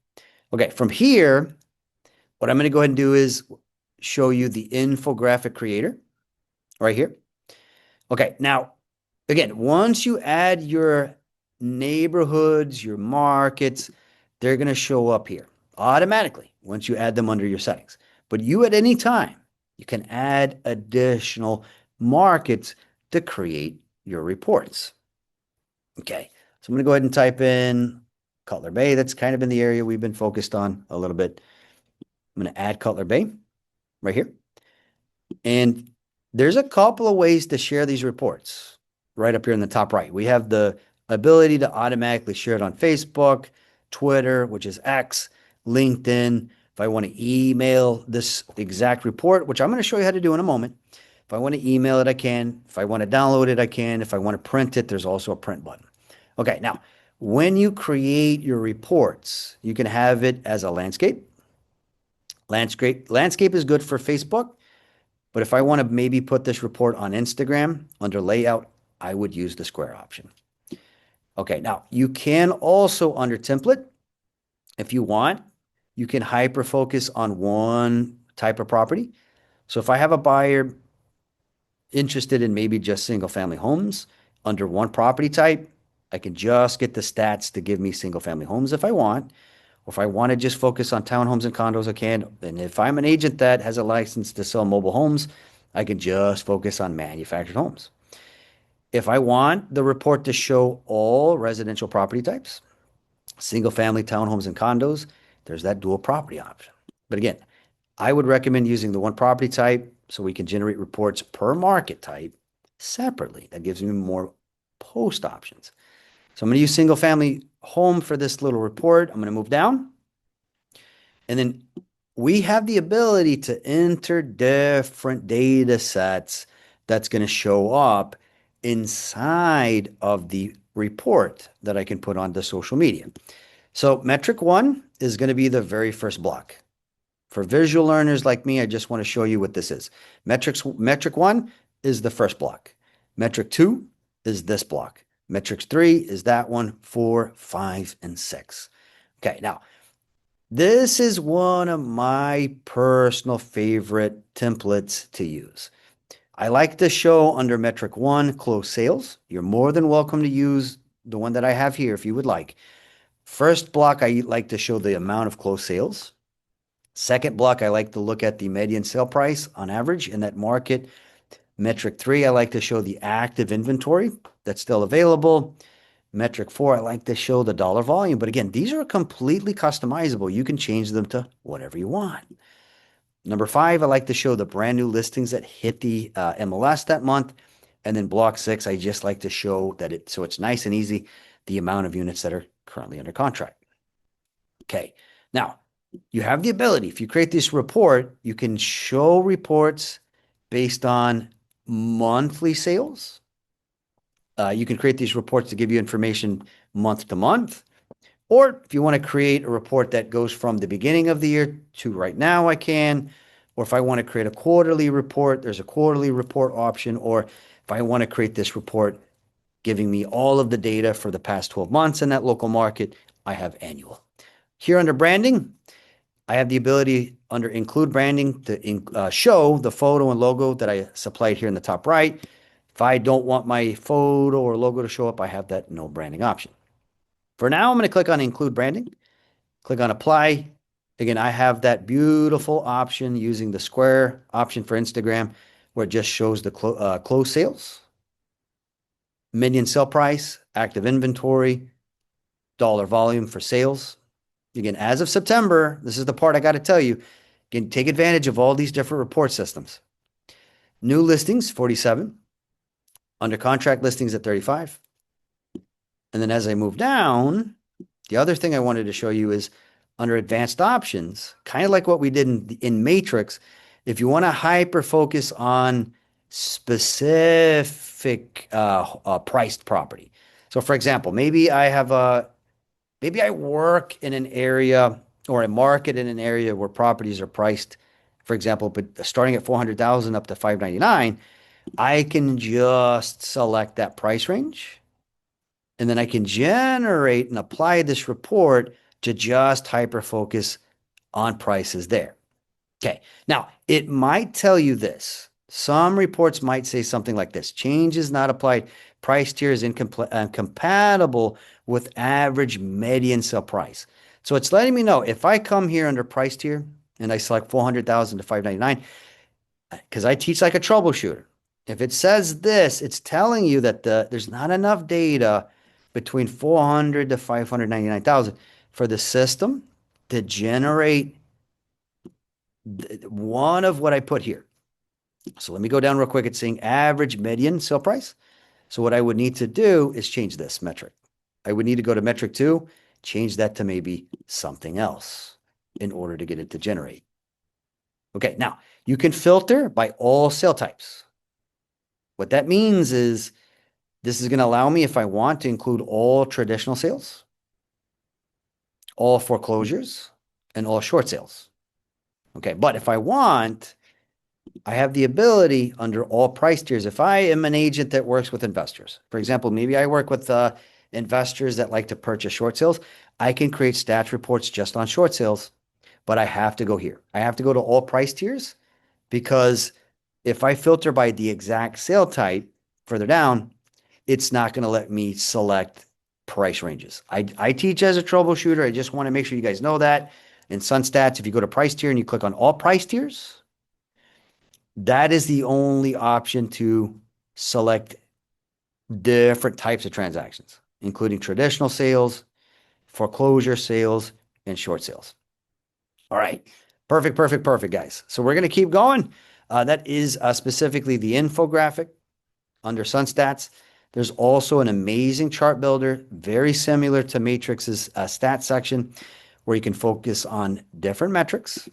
Okay, from here, what I'm going to go ahead and do is show you the infographic creator right here. Okay, now, again, once you add your neighborhoods, your markets, they're going to show up here automatically once you add them under your settings. But you at any time, you can add additional markets to create your reports. Okay, so I'm going to go ahead and type in Cutler Bay. That's kind of in the area we've been focused on a little bit. I'm going to add Cutler Bay right here. And there's a couple of ways to share these reports right up here in the top right. We have the ability to automatically share it on Facebook, Twitter, which is X, LinkedIn. If I want to email this exact report, which I'm going to show you how to do in a moment. If I want to email it, I can. If I want to download it, I can. If I want to print it, there's also a print button. Okay, now, when you create your reports, you can have it as a landscape. Landscape is good for Facebook. But if I want to maybe put this report on Instagram under layout, I would use the square option. Okay, now you can also under template, if you want, you can hyper focus on one type of property. So if I have a buyer interested in maybe just single family homes under one property type, I can just get the stats to give me single family homes if I want. Or if I want to just focus on townhomes and condos, I can. And if I'm an agent that has a license to sell mobile homes, I can just focus on manufactured homes. If I want the report to show all residential property types, single family townhomes and condos, there's that dual property option. But again, I would recommend using the one property type so we can generate reports per market type separately. That gives me more post options. So I'm going to use single family home for this little report. I'm going to move down. And then we have the ability to enter different data sets that's going to show up inside of the report that I can put onto social media. So metric one is going to be the very first block. For visual learners like me, I just want to show you what this is. Metric one is the first block. Metric two is this block. Metric three is that one, 4, 5, and 6. Okay, now this is one of my personal favorite templates to use. I like to show under metric one, closed sales. You're more than welcome to use the one that I have here if you would like. First block, I like to show the amount of closed sales. Second block, I like to look at the median sale price on average in that market. Metric three, I like to show the active inventory that's still available. Metric 4, I like to show the dollar volume. But again, these are completely customizable. You can change them to whatever you want. Number 5, I like to show the brand new listings that hit the MLS that month. And then block 6, I just like to show that so it's nice and easy, the amount of units that are currently under contract. Okay, now you have the ability, if you create this report, you can show reports based on monthly sales. You can create these reports to give you information month to month. Or if you want to create a report that goes from the beginning of the year to right now, I can. Or if I want to create a quarterly report, there's a quarterly report option. Or if I want to create this report giving me all of the data for the past 12 months in that local market, I have annual. Here under branding, I have the ability under include branding to show the photo and logo that I supplied here in the top right. If I don't want my photo or logo to show up, I have that no branding option. For now, I'm going to click on include branding, click on apply. Again, I have that beautiful option using the square option for Instagram where it just shows the closed sales median sale price, active inventory, dollar volume for sales. Again, as of September, this is the part I got to tell you, you can take advantage of all these different report systems. New listings, 47. Under contract listings at 35. And then as I move down, the other thing I wanted to show you is under advanced options, kind of like what we did in Matrix, if you want to hyper focus on specific priced property. So for example, maybe I work in an area or a market in an area where properties are priced, for example, but starting at 400,000 up to 599, I can just select that price range, and then I can generate and apply this report to just hyper focus on prices there. Okay. Now, it might tell you this. Some reports might say something like this: changes not applied. Price tier is incompatible with average median sale price. So it's letting me know if I come here under price tier and I select 400,000 to 599, because I teach like a troubleshooter. If it says this, it's telling you that there's not enough data between 400 to 599,000 for the system to generate one of what I put here. So let me go down real quick. It's saying average median sale price. So what I would need to do is change this metric. I would need to go to metric 2, change that to maybe something else in order to get it to generate. Okay, now you can filter by all sale types. What that means is this is going to allow me, if I want, to include all traditional sales, all foreclosures, and all short sales. Okay, but if I want, I have the ability under all price tiers. If I am an agent that works with investors, for example, maybe I work with investors that like to purchase short sales, I can create stats reports just on short sales, but I have to go here. I have to go to all price tiers, because if I filter by the exact sale type further down, it's not going to let me select price ranges. I teach as a troubleshooter. I just want to make sure you guys know that. In SunStats, if you go to price tier and you click on all price tiers, that is the only option to select different types of transactions, including traditional sales, foreclosure sales, and short sales. All right. Perfect, guys. So we're going to keep going. That is specifically the infographic under SunStats. There's also an amazing chart builder, very similar to Matrix's stats section, where you can focus on different metrics,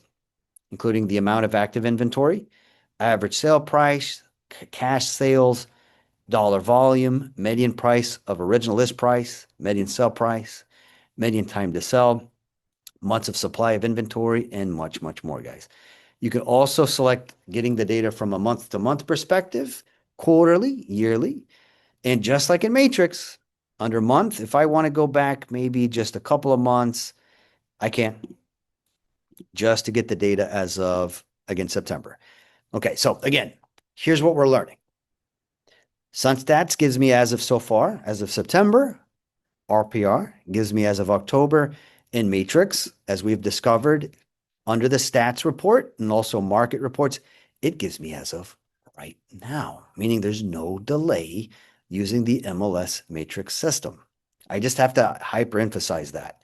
including the amount of active inventory, average sale price, cash sales, dollar volume, median price of original list price, median sell price, median time to sell, months of supply of inventory, and much, much more, guys. You can also select getting the data from a month-to-month perspective, quarterly, yearly, and just like in Matrix, under month, if I want to go back maybe just a couple of months, I can, just to get the data as of, again, September. Okay, so again, here's what we're learning. SunStats gives me as of so far, as of September. RPR gives me as of October. In Matrix, as we've discovered under the stats report and also market reports, it gives me as of right now, meaning there's no delay using the MLS Matrix system. I just have to hyperemphasize that.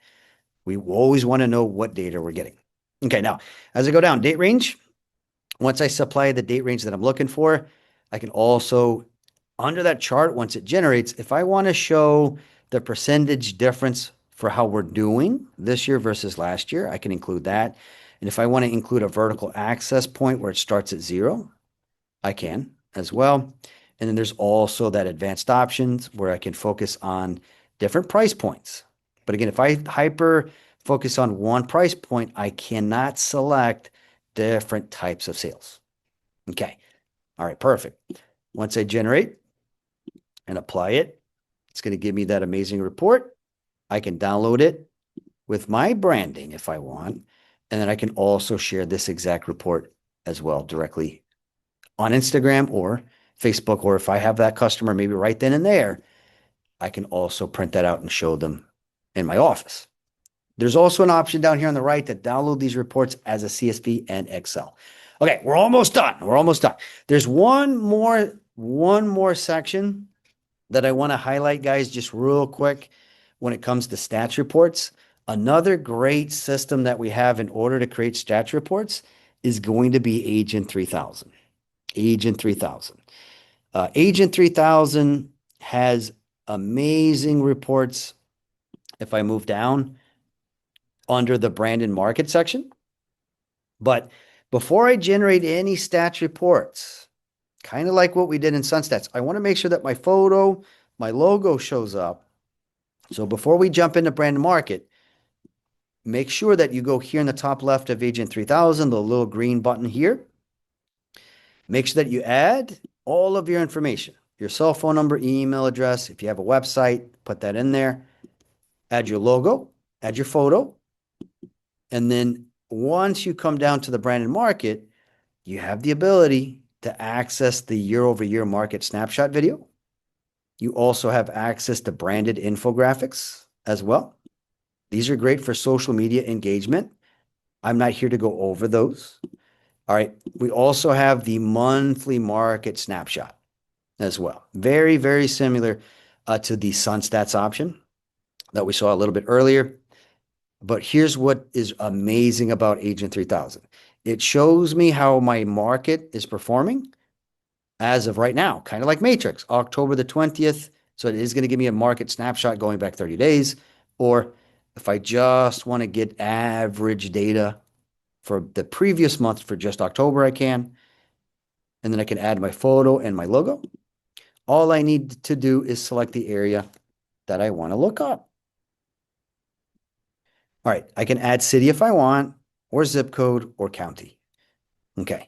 We always want to know what data we're getting. Okay, now, as I go down, date range, once I supply the date range that I'm looking for, I can also, under that chart, once it generates, if I want to show the percentage difference for how we're doing this year versus last year, I can include that. And if I want to include a vertical access point where it starts at 0, I can as well. And then there's also that advanced options where I can focus on different price points. But again, if I hyper focus on one price point, I cannot select different types of sales. Okay. All right, perfect. Once I generate and apply it, it's going to give me that amazing report. I can download it with my branding if I want. And then I can also share this exact report as well directly on Instagram or Facebook, or if I have that customer maybe right then and there, I can also print that out and show them in my office. There's also an option down here on the right to download these reports as a CSV and Excel. Okay, we're almost done. We're almost done. There's one more section that I want to highlight, guys, just real quick when it comes to stats reports. Another great system that we have in order to create stats reports is going to be Agent 3000. Agent 3000. Agent 3000 has amazing reports. If I move down under the brand and market section, but before I generate any stats reports, kind of like what we did in SunStats, I want to make sure that my photo, my logo shows up. So before we jump into brand and market, make sure that you go here in the top left of Agent 3000, the little green button here. Make sure that you add all of your information, your cell phone number, email address. If you have a website, put that in there. Add your logo, add your photo. And then once you come down to the brand and market, you have the ability to access the year-over-year market snapshot video. You also have access to branded infographics as well. These are great for social media engagement. I'm not here to go over those. All right. We also have the monthly market snapshot as well. Very, very similar to the SunStats option that we saw a little bit earlier. But here's what is amazing about Agent 3000. It shows me how my market is performing as of right now, kind of like Matrix, October the 20th. So it is going to give me a market snapshot going back 30 days. Or if I just want to get average data for the previous month for just October, I can. And then I can add my photo and my logo. All I need to do is select the area that I want to look up. All right, I can add city if I want, or zip code, or county. Okay,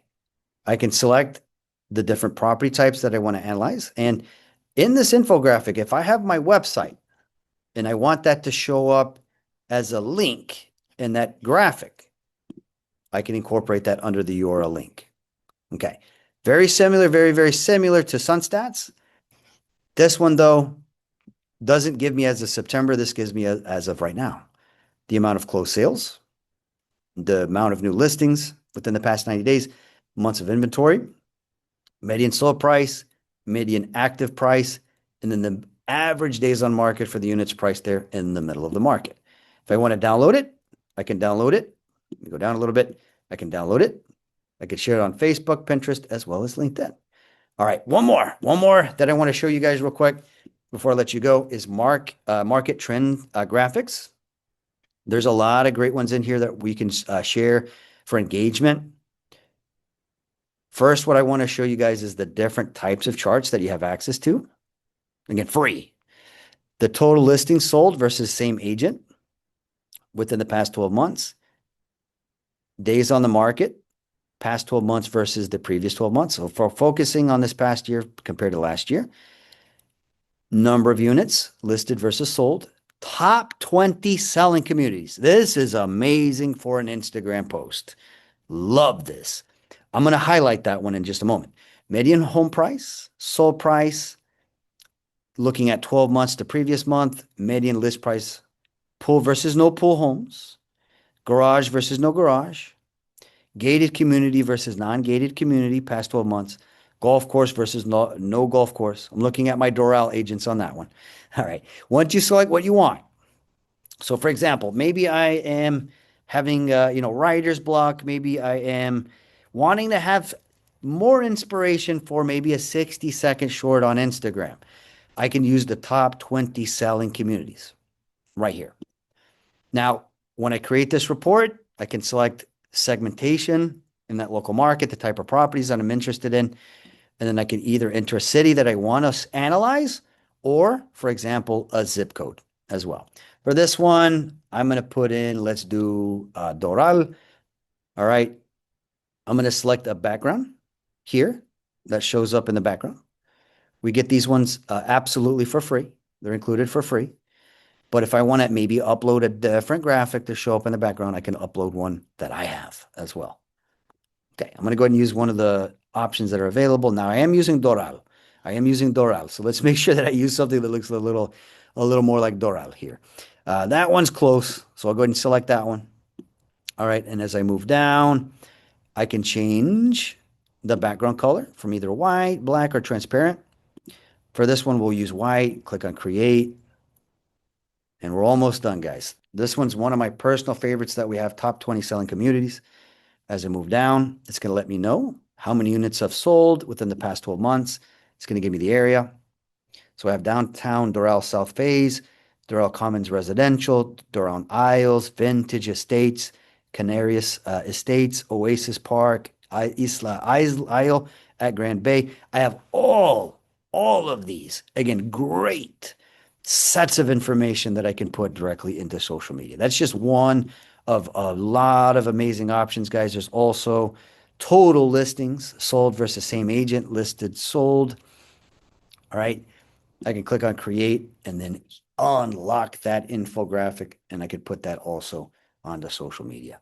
I can select the different property types that I want to analyze. And in this infographic, if I have my website and I want that to show up as a link in that graphic, I can incorporate that under the URL link. Okay, very similar, very, very similar to SunStats. This one, though, doesn't give me as of September. This gives me as of right now. The amount of closed sales, the amount of new listings within the past 90 days, months of inventory, median sold price, median active price, and then the average days on market for the units priced there in the middle of the market. If I want to download it, I can download it. Let me go down a little bit. I can download it. I can share it on Facebook, Pinterest, as well as LinkedIn. All right, one more that I want to show you guys real quick before I let you go is market trend graphics. There's a lot of great ones in here that we can share for engagement. First, what I want to show you guys is the different types of charts that you have access to. Again, free. The total listings sold versus same agent within the past 12 months. Days on the market, past 12 months versus the previous 12 months. So for focusing on this past year compared to last year, number of units listed versus sold, top 20 selling communities. This is amazing for an Instagram post. Love this. I'm going to highlight that one in just a moment. Median home price, sold price, looking at 12 months to previous month, median list price, pool versus no pool homes, garage versus no garage, gated community versus non-gated community past 12 months, golf course versus no golf course. I'm looking at my Doral agents on that one. All right. Once you select what you want. So for example, maybe I am having, writer's block. Maybe I am wanting to have more inspiration for maybe a 60-second short on Instagram. I can use the top 20 selling communities right here. Now, when I create this report, I can select segmentation in that local market, the type of properties that I'm interested in, and then I can either enter a city that I want to analyze or, for example, a zip code as well. For this one, I'm going to put in, let's do Doral. All right. I'm going to select a background here that shows up in the background. We get these ones absolutely for free. They're included for free. But if I want to maybe upload a different graphic to show up in the background, I can upload one that I have as well. Okay, I'm going to go ahead and use one of the options that are available. Now I am using Doral. So let's make sure that I use something that looks a little more like Doral here. That one's close, so I'll go ahead and select that one. All right, and as I move down, I can change the background color from either white, black, or transparent. For this one, we'll use white, click on create, and we're almost done, guys. This one's one of my personal favorites that we have, top 20 selling communities. As I move down, it's going to let me know how many units have sold within the past 12 months. It's going to give me the area. So I have downtown Doral South Phase, Doral Commons Residential, Doral Isles, Vintage Estates, Canarias Estates, Oasis Park, Isla Isle at Grand Bay. I have all of these. Again, great sets of information that I can put directly into social media. That's just one of a lot of amazing options, guys. There's also total listings, sold versus same agent, listed, sold. All right. I can click on create and then unlock that infographic, and I could put that also onto social media.